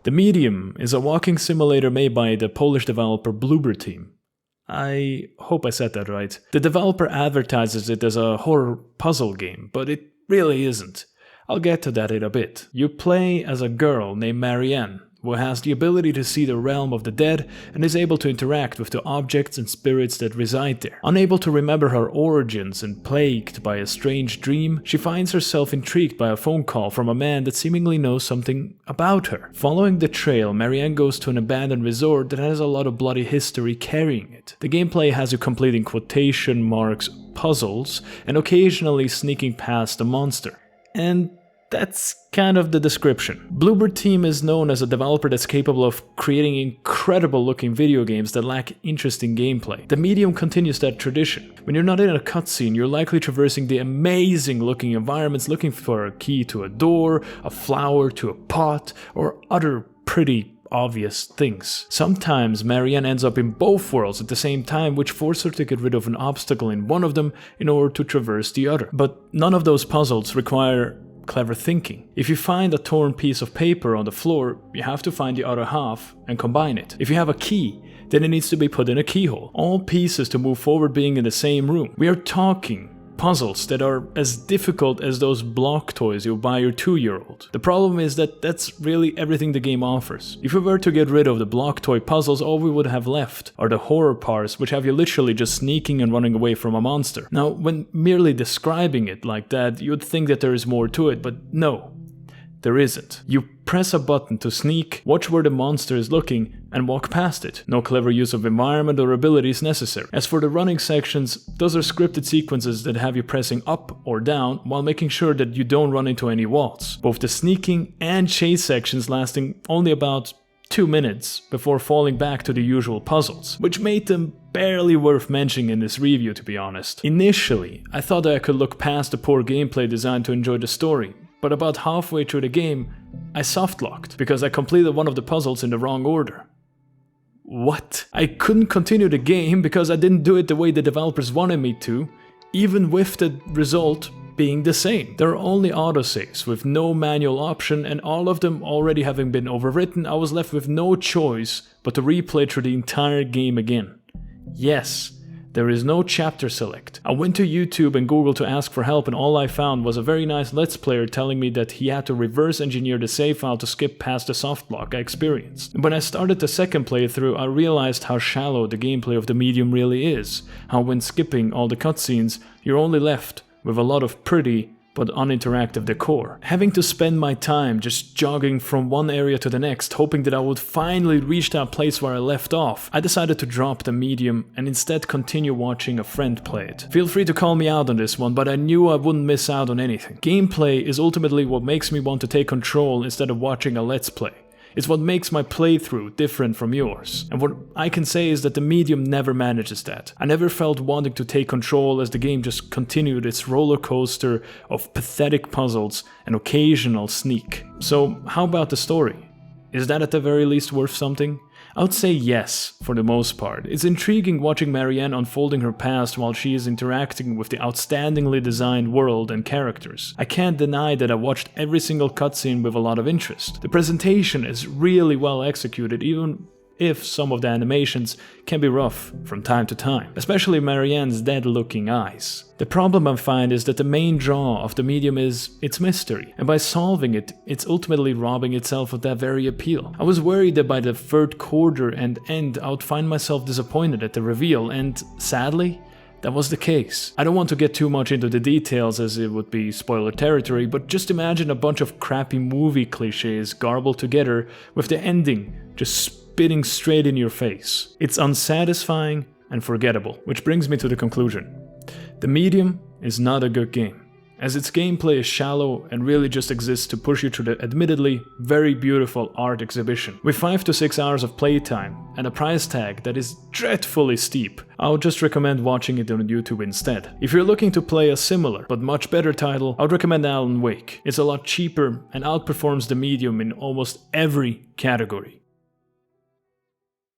The Medium is a walking simulator made by the Polish developer Bloober Team. I hope I said that right. The developer advertises it as a horror puzzle game, but it really isn't. I'll get to that in a bit. You play as a girl named Marianne, who has the ability to see the realm of the dead and is able to interact with the objects and spirits that reside there. Unable to remember her origins and plagued by a strange dream, she finds herself intrigued by a phone call from a man that seemingly knows something about her. Following the trail, Marianne goes to an abandoned resort that has a lot of bloody history carrying it. The gameplay has you completing quotation marks puzzles and occasionally sneaking past a monster. And that's kind of the description. Bloober Team is known as a developer that's capable of creating incredible looking video games that lack interesting gameplay. The Medium continues that tradition. When you're not in a cutscene, you're likely traversing the amazing looking environments looking for a key to a door, a flower to a pot, or other pretty obvious things. Sometimes Marianne ends up in both worlds at the same time, which forces her to get rid of an obstacle in one of them in order to traverse the other. But none of those puzzles require clever thinking. If you find a torn piece of paper on the floor, you have to find the other half and combine it. If you have a key, then it needs to be put in a keyhole. All pieces to move forward being in the same room. We are talking puzzles that are as difficult as those block toys you buy your 2-year-old. The problem is that that's really everything the game offers. If we were to get rid of the block toy puzzles, all we would have left are the horror parts, which have you literally just sneaking and running away from a monster. Now, when merely describing it like that, you'd think that there is more to it, but no, there isn't. You press a button to sneak, watch where the monster is looking, and walk past it. No clever use of environment or abilities necessary. As for the running sections, those are scripted sequences that have you pressing up or down while making sure that you don't run into any walls. Both the sneaking and chase sections lasting only about 2 minutes before falling back to the usual puzzles, which made them barely worth mentioning in this review, to be honest. Initially, I thought that I could look past the poor gameplay design to enjoy the story, but about halfway through the game, I softlocked because I completed one of the puzzles in the wrong order. What? I couldn't continue the game because I didn't do it the way the developers wanted me to, even with the result being the same. There are only autosaves with no manual option, and all of them already having been overwritten, I was left with no choice but to replay through the entire game again. Yes, there is no chapter select. I went to YouTube and Google to ask for help, and all I found was a very nice Let's Player telling me that he had to reverse engineer the save file to skip past the softlock I experienced. And when I started the second playthrough, I realized how shallow the gameplay of the Medium really is. How when skipping all the cutscenes, you're only left with a lot of pretty but uninteractive decor. Having to spend my time just jogging from one area to the next, hoping that I would finally reach that place where I left off, I decided to drop the Medium and instead continue watching a friend play it. Feel free to call me out on this one, but I knew I wouldn't miss out on anything. Gameplay is ultimately what makes me want to take control instead of watching a Let's Play. It's what makes my playthrough different from yours. And what I can say is that the Medium never manages that. I never felt wanting to take control as the game just continued its roller coaster of pathetic puzzles and occasional sneak. So how about the story? Is that at the very least worth something? I would say yes, for the most part. It's intriguing watching Marianne unfolding her past while she is interacting with the outstandingly designed world and characters. I can't deny that I watched every single cutscene with a lot of interest. The presentation is really well executed, even if some of the animations can be rough from time to time, especially Marianne's dead-looking eyes. The problem I find is that the main draw of the Medium is its mystery, and by solving it, it's ultimately robbing itself of that very appeal. I was worried that by the third quarter and end, I would find myself disappointed at the reveal, and sadly, that was the case. I don't want to get too much into the details as it would be spoiler territory, but just imagine a bunch of crappy movie cliches garbled together with the ending just spitting straight in your face. It's unsatisfying and forgettable, which brings me to the conclusion. The Medium is not a good game, as its gameplay is shallow and really just exists to push you through the admittedly very beautiful art exhibition. With 5 to 6 hours of playtime and a price tag that is dreadfully steep, I would just recommend watching it on YouTube instead. If you're looking to play a similar but much better title, I would recommend Alan Wake. It's a lot cheaper and outperforms the Medium in almost every category.